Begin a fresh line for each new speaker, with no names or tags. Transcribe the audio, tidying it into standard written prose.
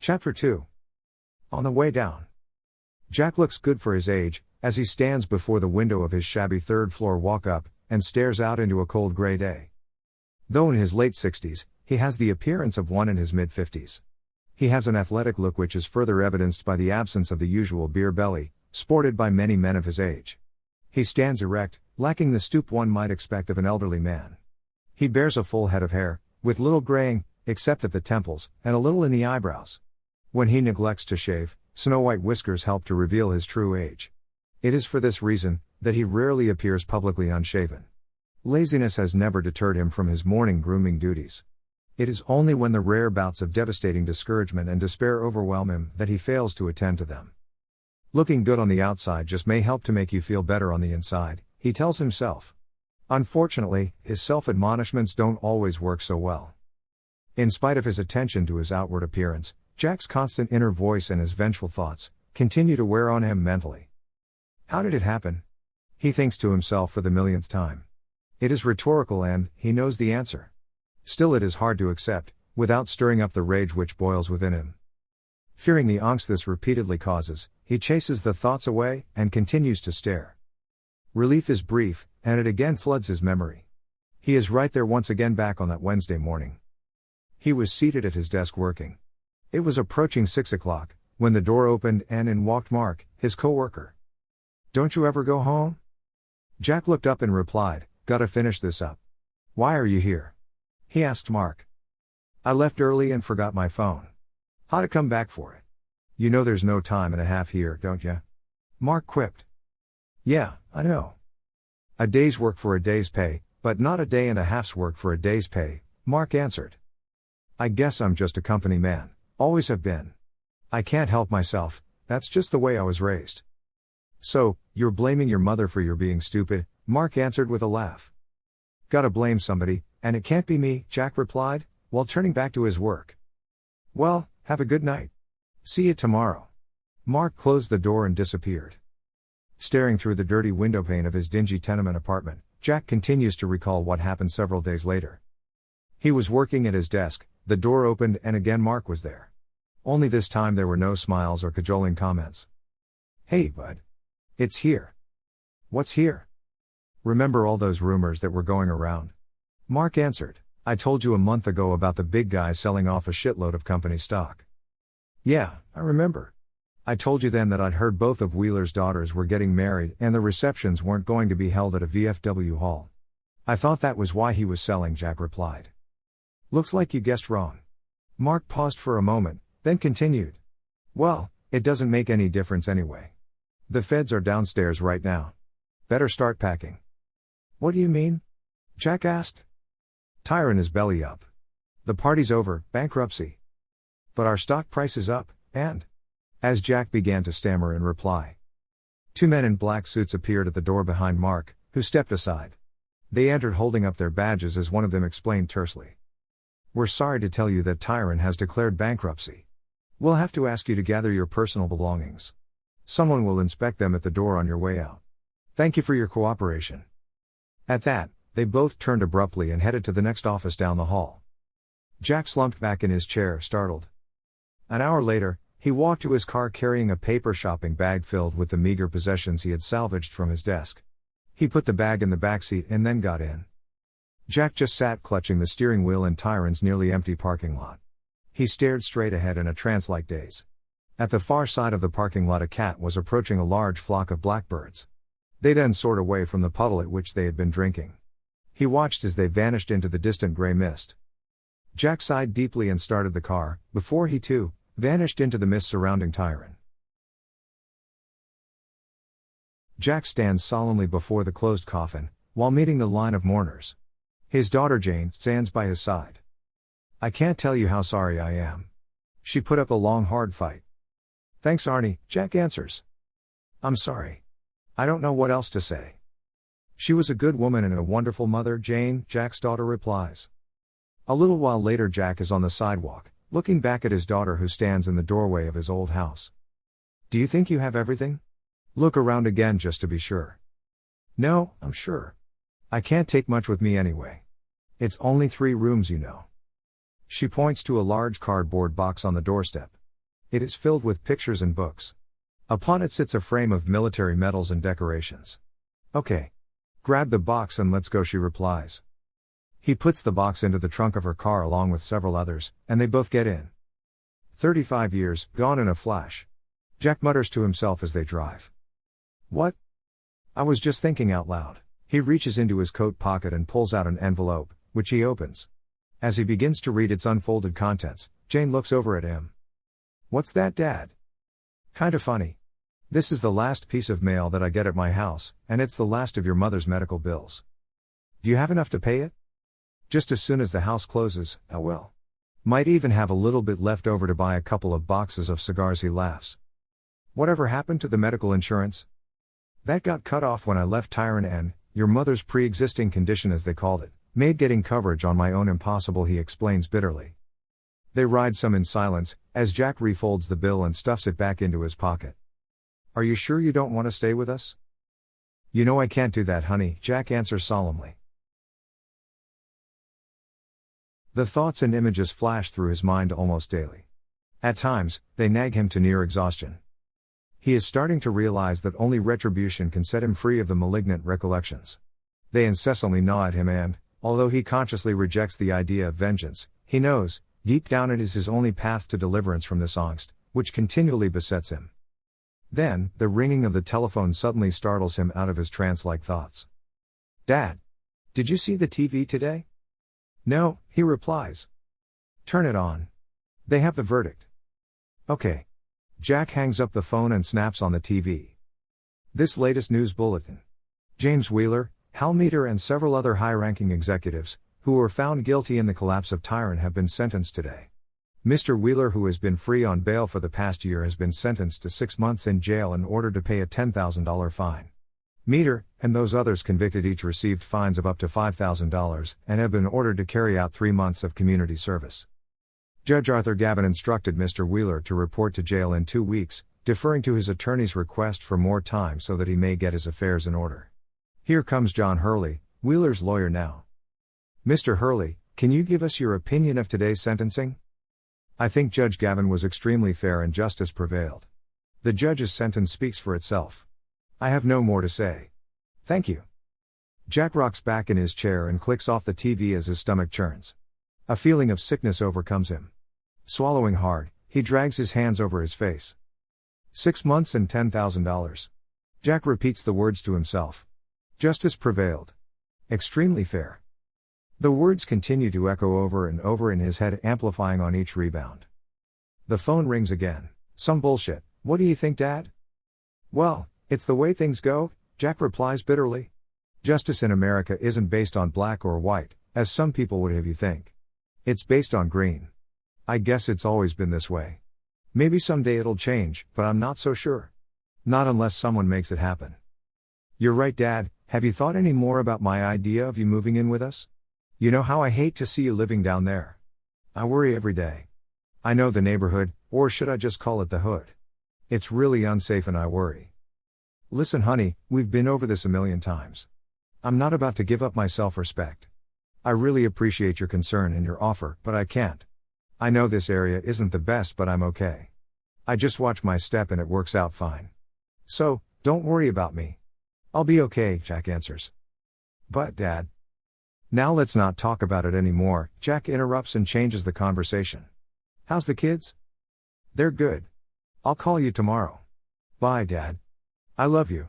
Chapter 2. On the way down. Jack looks good for his age, as he stands before the window of his shabby third-floor walk-up, and stares out into a cold gray day. Though in his late 60s, he has the appearance of one in his mid-50s. He has an athletic look which is further evidenced by the absence of the usual beer belly, sported by many men of his age. He stands erect, lacking the stoop one might expect of an elderly man. He bears a full head of hair, with little graying, except at the temples, and a little in the eyebrows. When he neglects to shave, snow-white whiskers help to reveal his true age. It is for this reason that he rarely appears publicly unshaven. Laziness has never deterred him from his morning grooming duties. It is only when the rare bouts of devastating discouragement and despair overwhelm him that he fails to attend to them. Looking good on the outside just may help to make you feel better on the inside, he tells himself. Unfortunately, his self-admonishments don't always work so well. In spite of his attention to his outward appearance, Jack's constant inner voice and his vengeful thoughts continue to wear on him mentally. How did it happen? He thinks to himself for the millionth time. It is rhetorical and he knows the answer. Still it is hard to accept, without stirring up the rage which boils within him. Fearing the angst this repeatedly causes, he chases the thoughts away and continues to stare. Relief is brief, and it again floods his memory. He is right there once again back on that Wednesday morning. He was seated at his desk working. It was approaching 6 o'clock, when the door opened and in walked Mark, his co-worker. "Don't you ever go home?" Jack looked up and replied, "Gotta finish this up." "Why are you here?" he asked Mark. "I left early and forgot my phone. How'd I come back for it?" "You know there's no time and a half here, don't ya?" Mark quipped. "Yeah, I know. A day's work for a day's pay, but not a day and a half's work for a day's pay," Mark answered. "I guess I'm just a company man. Always have been. I can't help myself, that's just the way I was raised." "So, you're blaming your mother for your being stupid," Mark answered with a laugh. "Gotta blame somebody, and it can't be me," Jack replied, while turning back to his work. "Well, have a good night. See you tomorrow." Mark closed the door and disappeared. Staring through the dirty windowpane of his dingy tenement apartment, Jack continues to recall what happened several days later. He was working at his desk, the door opened and again Mark was there. Only this time there were no smiles or cajoling comments. "Hey, bud. It's here." "What's here?" "Remember all those rumors that were going around?" Mark answered. "I told you a month ago about the big guy selling off a shitload of company stock." "Yeah, I remember. I told you then that I'd heard both of Wheeler's daughters were getting married and the receptions weren't going to be held at a VFW hall. I thought that was why he was selling," Jack replied. "Looks like you guessed wrong." Mark paused for a moment, then continued. "Well, it doesn't make any difference anyway. The feds are downstairs right now. Better start packing." "What do you mean?" Jack asked. "Tyron is belly up. The party's over, bankruptcy. But our stock price is up, and..." As Jack began to stammer in reply, two men in black suits appeared at the door behind Mark, who stepped aside. They entered holding up their badges as one of them explained tersely. "We're sorry to tell you that Tyron has declared bankruptcy. We'll have to ask you to gather your personal belongings. Someone will inspect them at the door on your way out. Thank you for your cooperation." At that, they both turned abruptly and headed to the next office down the hall. Jack slumped back in his chair, startled. An hour later, he walked to his car carrying a paper shopping bag filled with the meager possessions he had salvaged from his desk. He put the bag in the backseat and then got in. Jack just sat clutching the steering wheel in Tyron's nearly empty parking lot. He stared straight ahead in a trance-like daze. At the far side of the parking lot a cat was approaching a large flock of blackbirds. They then soared away from the puddle at which they had been drinking. He watched as they vanished into the distant gray mist. Jack sighed deeply and started the car, before he too vanished into the mist surrounding Tyron. Jack stands solemnly before the closed coffin, while meeting the line of mourners. His daughter Jane stands by his side. "I can't tell you how sorry I am. She put up a long hard fight." "Thanks Arnie," Jack answers. "I'm sorry. I don't know what else to say." "She was a good woman and a wonderful mother, Jane," Jack's daughter replies. A little while later Jack is on the sidewalk, looking back at his daughter who stands in the doorway of his old house. "Do you think you have everything? Look around again just to be sure." "No, I'm sure. I can't take much with me anyway. It's only 3 rooms, you know." She points to a large cardboard box on the doorstep. It is filled with pictures and books. Upon it sits a frame of military medals and decorations. Okay. Grab the box and let's go, she replies. He puts the box into the trunk of her car along with several others, and they both get in. 35 years, gone in a flash. Jack mutters to himself as they drive. What? I was just thinking out loud. He reaches into his coat pocket and pulls out an envelope, which he opens. As he begins to read its unfolded contents, Jane looks over at him. What's that, Dad? Kinda funny. This is the last piece of mail that I get at my house, and it's the last of your mother's medical bills. Do you have enough to pay it? Just as soon as the house closes, I will. Might even have a little bit left over to buy a couple of boxes of cigars, he laughs. Whatever happened to the medical insurance? That got cut off when I left Tyrone, and your mother's pre-existing condition, as they called it, made getting coverage on my own impossible, he explains bitterly. They ride some in silence, as Jack refolds the bill and stuffs it back into his pocket. Are you sure you don't want to stay with us? You know I can't do that, honey, Jack answers solemnly. The thoughts and images flash through his mind almost daily. At times, they nag him to near exhaustion. He is starting to realize that only retribution can set him free of the malignant recollections. They incessantly gnaw at him and, although he consciously rejects the idea of vengeance, he knows, deep down, it is his only path to deliverance from this angst, which continually besets him. Then, the ringing of the telephone suddenly startles him out of his trance-like thoughts. Dad! Did you see the TV today? No, he replies. Turn it on. They have the verdict. Okay. Jack hangs up the phone and snaps on the TV. This latest news bulletin. James Wheeler, Hal Meter and several other high-ranking executives, who were found guilty in the collapse of Tyrone, have been sentenced today. Mr. Wheeler, who has been free on bail for the past year, has been sentenced to 6 months in jail and ordered to pay a $10,000 fine. Meter, and those others convicted, each received fines of up to $5,000, and have been ordered to carry out 3 months of community service. Judge Arthur Gavin instructed Mr. Wheeler to report to jail in 2 weeks, deferring to his attorney's request for more time so that he may get his affairs in order. Here comes John Hurley, Wheeler's lawyer now. Mr. Hurley, can you give us your opinion of today's sentencing? I think Judge Gavin was extremely fair and justice prevailed. The judge's sentence speaks for itself. I have no more to say. Thank you. Jack rocks back in his chair and clicks off the TV as his stomach churns. A feeling of sickness overcomes him. Swallowing hard, he drags his hands over his face. 6 months and $10,000. Jack repeats the words to himself. Justice prevailed. Extremely fair. The words continue to echo over and over in his head, amplifying on each rebound. The phone rings again. Some bullshit. What do you think, Dad? Well, it's the way things go, Jack replies bitterly. Justice in America isn't based on black or white, as some people would have you think. It's based on green. I guess it's always been this way. Maybe someday it'll change, but I'm not so sure. Not unless someone makes it happen. You're right, Dad. Have you thought any more about my idea of you moving in with us? You know how I hate to see you living down there. I worry every day. I know the neighborhood, or should I just call it the hood? It's really unsafe and I worry. Listen, honey, we've been over this a million times. I'm not about to give up my self-respect. I really appreciate your concern and your offer, but I can't. I know this area isn't the best, but I'm okay. I just watch my step and it works out fine. So, don't worry about me. I'll be okay, Jack answers. But, Dad. Now let's not talk about it anymore, Jack interrupts and changes the conversation. How's the kids? They're good. I'll call you tomorrow. Bye, Dad. I love you.